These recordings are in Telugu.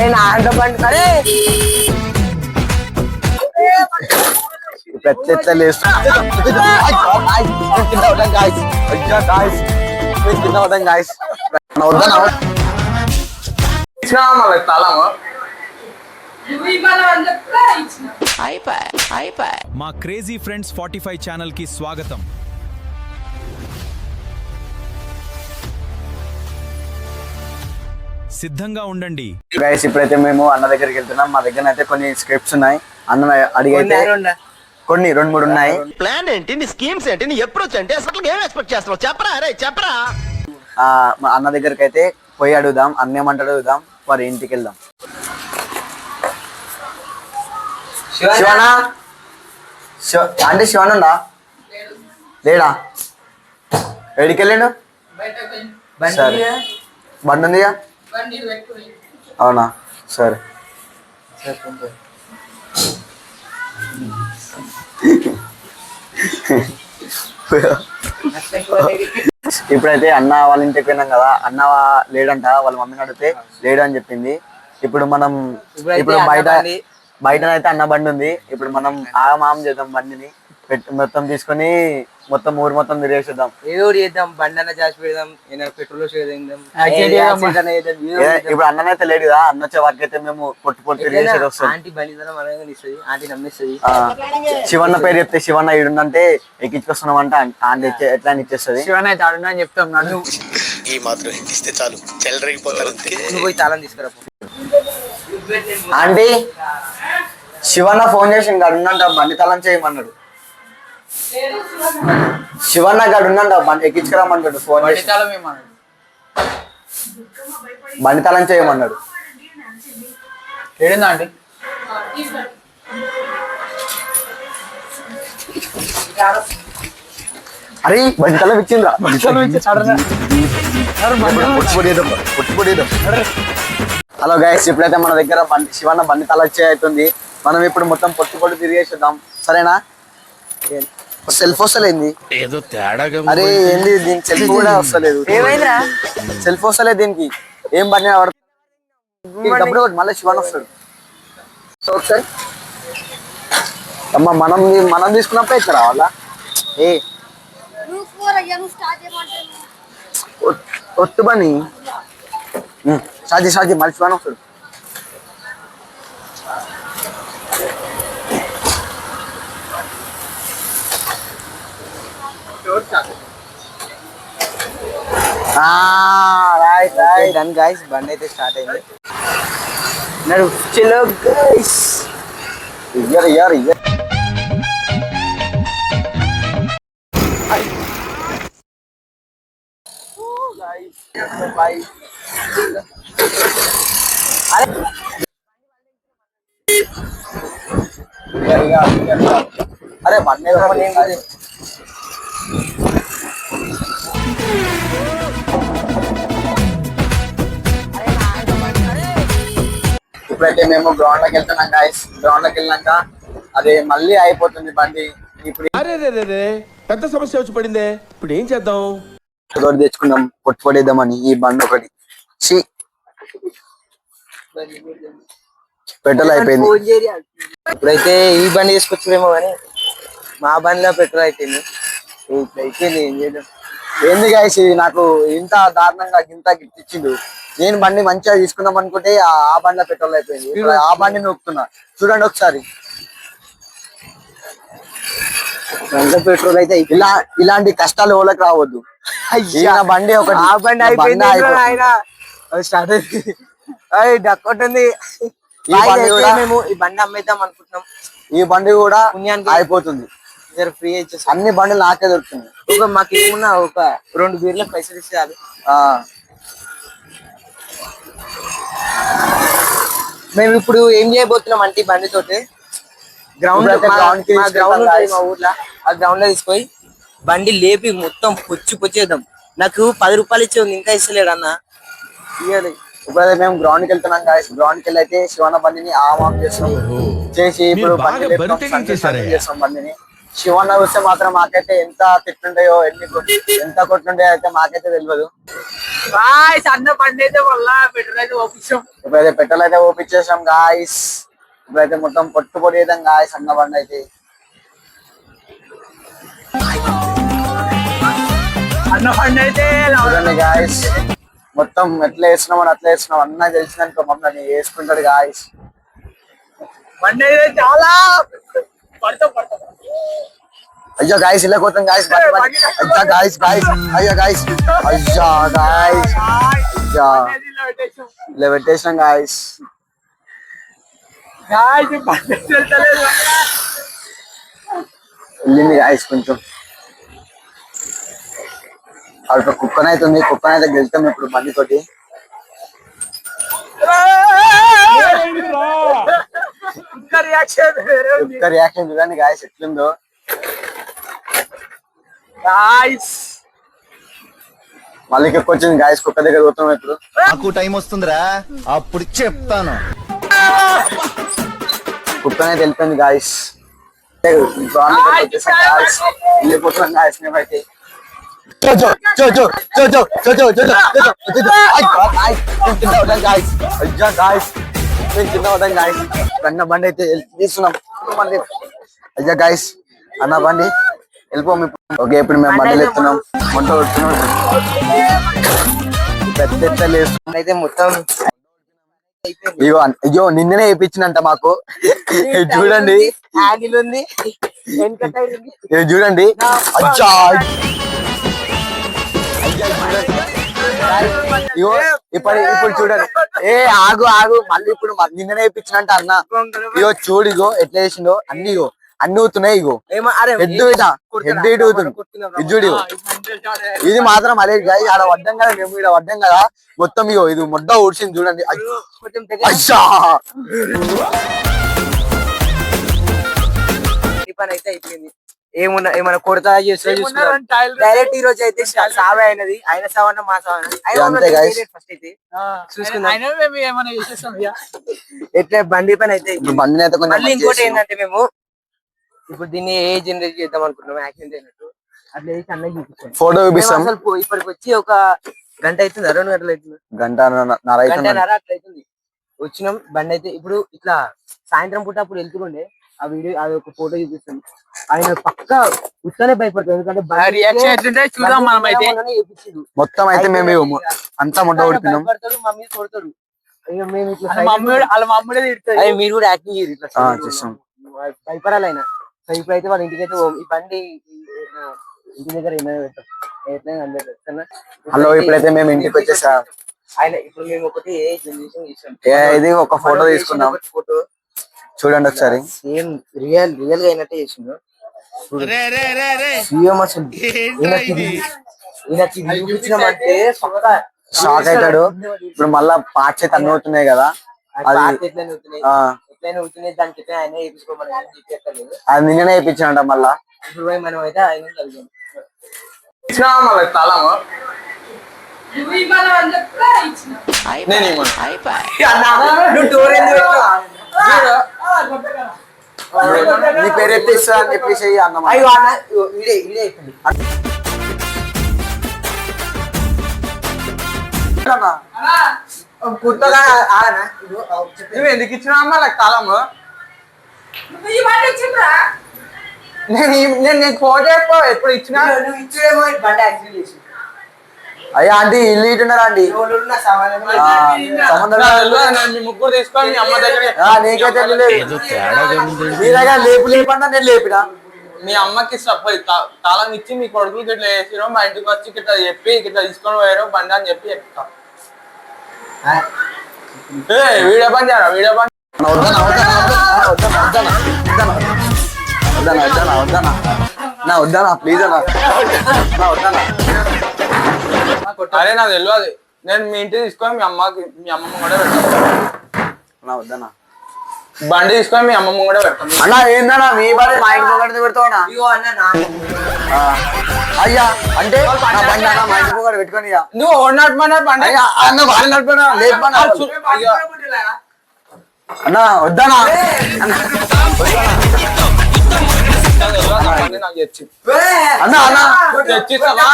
అరే నా ఆంట బండి అరే ఎట్లా లేస్తాం మా క్రేజీ ఫ్రెండ్స్ 45 ఛానల్ కి స్వాగతం. సిద్ధంగా ఉండండి గైస్. ఇప్పుడైతే మేము అన్న దగ్గరికి వెళ్తున్నాం. మా దగ్గర అయితే కొన్ని స్క్రిప్ట్స్ ఉన్నాయి. అన్న అడిగైతే కొన్ని 2-3 ఉన్నాయి. ప్లాన్ ఏంటి, నీ స్కీమ్స్ ఏంటి, నీ అప్రోచ్ ఏంటి, అసలు ఏం ఎక్స్పెక్ట్ చేస్తున్నావు చెప్పరా? అరే చెప్పరా. మా అన్న దగ్గరికి అయితే పోయి అడుగుదాం. అన్న ఏమంటాడు అడుగుదాం. మరి ఇంటికి వెళ్దాం. శివనా అంటే శివనుండా లేడా? ఎడికి వెళ్ళాడు? సరే బండి ఉందిగా. అవునా సరే. ఇప్పుడైతే అన్న వాళ్ళ ఇంటికి పోయినాం కదా. అన్న లేడంట. వాళ్ళ మమ్మీని అడిగితే లేడు అని చెప్పింది. ఇప్పుడు మనం బయటనైతే అన్న బండి ఉంది. ఇప్పుడు మనం ఆగమాగం చేద్దాం. బండిని మొత్తం తీసుకొని మొత్తం ఊరు మొత్తం తిరిగేసేద్దాం. ఏదో చేద్దాం. బండి అన్న చేసి పెడదాం. పెట్రోల్ ఇప్పుడు అన్ననైతే లేడు కదా. అన్న వచ్చే వారికి అయితే మేము పొట్టు తిరిగేసేది వస్తాం. శివన్న పేరు చెప్తే శివన్న ఈడుందంటే ఎక్కించుకొస్తున్నాం అంటే ఆంటీ ఎట్లా ఇచ్చేస్తుంది. శివన్న అయితే అడుగునా అని చెప్తాం. నన్ను ఈ మాత్రం ఇస్తే చాలు చెల్లరైపోతారు. పోయి తాళం తీసుకురా. ఆంటీ శివన్న ఫోన్ చేసి ఇంకా అడుగునంట బండి తాళం చేయమన్నాడు. శివన్న గాడు ఉన్నాడు ఎక్కించుకురామన్నాడు. ఫోన్ చేసి బండి తాళం చేయమన్నాడు. ఏడిందా అండి? అరే బండి తాళం ఇచ్చిందా? Hello guys. ఇప్పుడైతే మన దగ్గర శివన్న బండి తాళం అవుతుంది. మనం ఇప్పుడు మొత్తం పొట్టు తిరిగేసేద్దాం. సరేనా? సెల్ఫ్ వస్తలేదు. ఏదో తేడాగా. అరే ఏంది దీనికి సెల్ఫ్ కూడా వస్తలేదు. ఏమైందిరా? సెల్ఫ్ వస్తలేదు దీనికి. ఏం బండి డబ్బులు మళ్ళీ శివన్ వస్తాడు. ఒకసారి అమ్మ మనం తీసుకున్నప్పుడే ఇట్లా రావాలా? ఏ ఒట్టు బని షాజీ మళ్ళీ శివన్ వస్తాడు. బండి అయితే స్టార్ట్ అయింది. చలో గైస్. అరే బండి ఇప్పుడైతే మేము గ్రౌండ్ లోకి వెళ్తున్నాం గాయస్. గ్రౌండ్ లోకి వెళ్ళినాక అది మళ్ళీ అయిపోతుంది బండి. ఇప్పుడు పెద్ద సమస్య వచ్చి పడిందే. ఇప్పుడు ఏం చేద్దాం? తెచ్చుకుందాం పడేద్దామని. ఈ బండి ఒకటి పెట్రోల్ అయిపోయింది. ఇప్పుడైతే ఈ బండి తీసుకొచ్చేమో కానీ మా బండిలో పెట్రోల్ అయిపోయింది. ఏం చేద్దాం? ఏంది గాయస్ ఇది నాకు ఇంత దారుణంగా ఇంత గిఫ్ట్ ఇచ్చిండు. నేను బండి మంచిగా తీసుకుందాం అనుకుంటే ఆ బండిలో పెట్రోల్ అయిపోయింది. ఆ బండి నొక్కుతున్నా చూడండి ఒకసారి. పెట్రోల్ అయితే ఇలాంటి కష్టాలు ఎవరికి రావద్దు. బండి ఒకటి ఆ బండి అయిపోయింది. స్టార్ట్ అయింది. డక్కొట్టుంది. మేము ఈ బండి అమ్మేద్దాం అనుకుంటున్నాం. ఈ బండి కూడా అయిపోతుంది. ఫ్రీ ఇచ్చేసి అన్ని బండ్లు నాకే దొరుకుతుంది. మాకు ఏమున్నా ఒక 2 బీర్లకు పైసలు ఇస్తే చాలు. మేము ఇప్పుడు ఏం చేయబోతున్నాం అంటే బండితోటి గ్రౌండ్ మా ఊర్లో ఆ గ్రౌండ్ లో తీసుకొని బండి లేపి మొత్తం పొచ్చేద్దాం. నాకు 10 రూపాయలు ఇచ్చేది ఇంకా ఇస్తలేడు అన్న. ఇవ్వాలి. ఇప్పుడైతే మేము గ్రౌండ్ కి వెళ్తున్నాం గాయస్. గ్రౌండ్ కి వెళ్ళి అయితే శివన్న బండిని ఆవాం చేస్తాం. చేసి ఇప్పుడు చేస్తాం బండిని. శివన్న చూస్తే మాత్రం మాకైతే ఎంత తిట్టుంటాయో ఎంత కొట్టుంటాయో అయితే మాకైతే తెలియదు. అన్న బండి అయితే మళ్ళా పెట్రోల్ అయితే ఓపించాం. ఇప్పుడైతే పెట్రోల్ అయితే ఓపించేసాం గాయస్. ఇప్పుడైతే మొత్తం పొట్టు చేద్దాం గాయస్ అన్న బండి అయితే. అన్న బండి అయితే చూడండి గాయస్, మొత్తం ఎట్లా వేస్తున్నాం అట్లా వేస్తున్నాం. అన్న తెలిసినాక మమ్మల్ని వేసుకుంటాడు గాయస్. బండి అయితే చాలా అయ్యో గాయస్ ఇలా పోతాం గాయస్. అయ్యా గాయస్ గాయస్ అయ్యా గాయస్ అయ్యా గాయస్ అయ్యా ఇలా పెట్టేసినాం గాయస్. వెళ్ళింది గాయస్ కొంచెం. అక్కడ కుక్కనైతే ఉంది, కుక్కనైతే గెలుతాం ఇప్పుడు బండితోటి. రియాక్షన్ చూడండి గాయస్ ఎట్లుందో. మళ్ళీ వచ్చింది గాయస్, కుక్క దగ్గర పోతున్నాం ఇప్పుడు. నాకు టైం వస్తుందిరా అప్పుడు చెప్తాను. కుక్కనే తెలిపింది గాయస్. వెళ్ళిపోతున్నాం గాయస్ మేమైతే. అన్న బండి అయితే తీస్తున్నాం. అయ్యా గాయస్ అన్న బండి వెళ్ళిపోం. ఓకే ఇప్పుడు మేము బండి ఎత్తున్నాం, వంట కొడుతున్నాం. పెద్ద ఎత్తలు వేస్తున్నాం అయితే మొత్తం. అయ్యో నిన్ననే వేయించినంట మాకు. చూడండి చూడండి. అయ్యా ఇప్పుడు చూడండి. ఆగు ఆగు మళ్ళీ ఇప్పుడు నిన్ననే వేయించినంట అన్న. ఇగో చూడు, ఇగో ఎట్లా వేసిందో అన్ని. ఇగో అన్ని అవుతున్నాయి. ఇగో హెడ్ ఇటు అవుతుంది. ఇది చూడు, ఇది మాత్రం అదే గాయ. ఆడ వడ్డం కదా, మేము ఇక్కడ వడ్డం కదా మొత్తం. ఇగో ఇది మొడ్డ ఊడ్చింది చూడండి. అయ్యా పని అయితే అయిపోయింది. ఏమన్నా కొడతా చేస్తే డైరెక్ట్ ఈ రోజు అయితే సావే అయినది. ఆయన సావన్న మా సావన్న ఫస్ట్ అయితే చూసుకుందాం. ఎట్లా బండి పని అయితే బండి అయితే. మళ్ళీ ఇంకోటి ఏంటంటే మేము ఇప్పుడు దీన్ని ఏ జనరేట్ చేద్దాం అనుకుంటున్నాం, యాక్సిడెంట్ అయినట్టు అట్లా వేసి అన్నకి చూపిస్తాం. ఫోటో చూపిస్తాం. అసలు ఇప్పటికి వచ్చి ఒక గంట అవుతుంది, 2 గంటలు అవుతుంది, గంటన్నర అట్లా అవుతుంది. వచ్చినాం బండి అయితే. ఇప్పుడు ఇట్లా సాయంత్రం పూట అప్పుడు వెళ్తుండే ఆ వీడియో, అది ఒక ఫోటో చూపిస్తాం. ఆయన పక్క ఉత్తనే భయపడతాం, ఎందుకంటే మొత్తం అయితే మేము అంతా మొట్ట కొడుతున్నాం. మమ్మీ కొడతాడు. మేము ఇట్లా మీరు కూడా యాక్టింగ్ చేయరు ఇట్లా చేస్తాం. భయపడాలి ఆయన. సో ఇప్పుడైతే వాళ్ళ ఇంటికైతే ఈ బండి ఇంటి దగ్గర ఏమైనా. హలో, ఇప్పుడైతే మేము ఇంటికి వచ్చేసా. ఆయన ఇప్పుడు మేము ఒకటి జనరేషన్ ఇచ్చాం. ఇది ఒక ఫోటో తీసుకున్నాం. ఫోటో చూడండి ఒకసారి. సేమ్ రియల్ గా అయినట్టే చేసిండు. చూపించినామంటే షాక్ అవుతాడు. ఇప్పుడు మళ్ళా పార్ట్స్ అయితే అన్ని అవుతున్నాయి కదా, దానికి ఆయన వేయించుకోమని అది నిన్ననే వేయించానంట. మళ్ళా ఇప్పుడు మనం అయితే ఆయన కలిగాం. నీ పేరు ఎత్తే ఇస్తా అని చెప్పేసి అన్న. నువ్వు ఎందుకు ఇచ్చినా అమ్మా నాకు తాళము? నేను నీకు ఫోన్ చేసుకో ఎప్పుడు ఇచ్చినా. అయ్యా ఆంటీ ఇల్లు ఇటున్నారా అండి? మీ ముగ్గురు తీసుకొని మీ అమ్మ దగ్గర. నీకైతే మీ దగ్గర లేపు లేపన్నా నేను లేపినా. మీ అమ్మకి తాళం ఇచ్చి మీ కొడుకులకి ఇట్లా వేసిరో, మా ఇంటికి వచ్చి ఇట్లా చెప్పి ఇట్లా తీసుకొని పోయారో బండి అని చెప్పి చెప్తా. వీడియో పని చేయరా? వీడియో పని వద్దానా ప్లీజ్ అన్నా. అరే నాకు తెలియదు. నేను మీ ఇంటికి తీసుకొని మీ అమ్మమ్మ కూడా పెడతాను. వద్దానా బండి తీసుకొని మీ అమ్మమ్మ కూడా పెడతాను. అన్నా ఏందన్నా మీ బాగా మా ఇంటి పొగడితే పెడతావునా? అయ్యా అంటే మా ఇంటి పొగడ పెట్టుకొని నువ్వు ఓడినట్టు బండి అన్నా వద్దానా. బండి నాకు తెచ్చి అన్న అన్న తెచ్చిస్తావా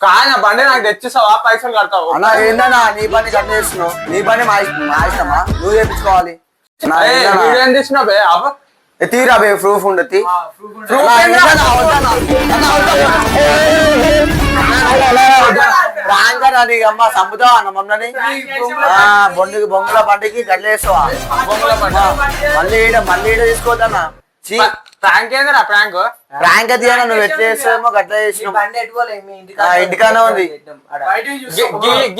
కానీ ఆ బండి నాకు తెచ్చిస్తావా పైసలు కడతావు అన్న ఏందన్నా నీ పని కట్ చేస్తున్నావు నీ పని మా ఇష్టమా నువ్వు చేపించుకోవాలి వీడియో ఏం తీసినా బే అవ్వ తీరా బే ప్రూఫ్ ఉండదు అది అమ్మ సంపుతావా అన్న మమ్మల్ని బొంగుల బండికి గడ్లేస్తావా మళ్ళీ ఈడ తీసుకోవద్దన్నా ప్రాంక్ ఏందిరా ప్రాంక్ ప్రాంక్ అది అన్న నువ్వు ఎట్లా చేస్తావేమో గట్ల చేసినావు ఇంటికానే ఉంది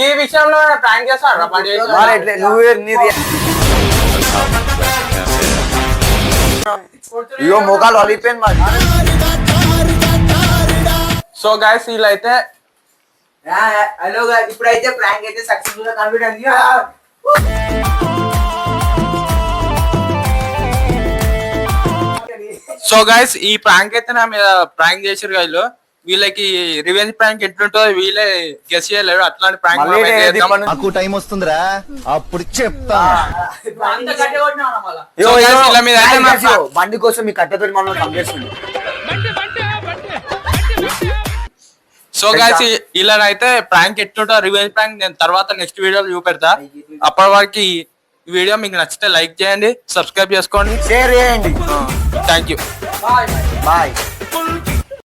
ఈ విషయంలో ప్రాంక్ చేస్తాడు బండి మరి ఎట్లా నువ్వే నీది ఇగో మొఖాలు వలిపోయింది మరి సో గైస్ వీళ్ళైతే హలో ఇప్పుడైతే ప్రాంక్ అయితే సక్సెస్ఫుల్ గా కాన్ఫిడెంట్ సో గైస్ ఈ ప్రాంక్ అయితే నా మీద ప్రాంక్ చేసారు వీళ్ళు వీళ్ళకి రివెంజ్ ప్రాంక్ ఎట్లుంటుందో వీళ్ళే గెస్ చేయలేరు అట్లాంటి ప్రాంక్ నాకు టైం వస్తుందిరా అప్పుడు చెప్తా బండి కోసం మీ కట్టెతో మనం పనిచేస్తుంది సో గైస్ ఇలా అయితే ప్రాంక్ ఎట్లుంటో రివెంజ్ ప్రాంక్ నేను తర్వాత నెక్స్ట్ వీడియోలో చూపెడతా అప్పటి వరకు ఈ వీడియో మీకు నచ్చితే లైక్ చేయండి సబ్స్క్రైబ్ చేసుకోండి షేర్ చేయండి థ్యాంక్ యూ బాయ్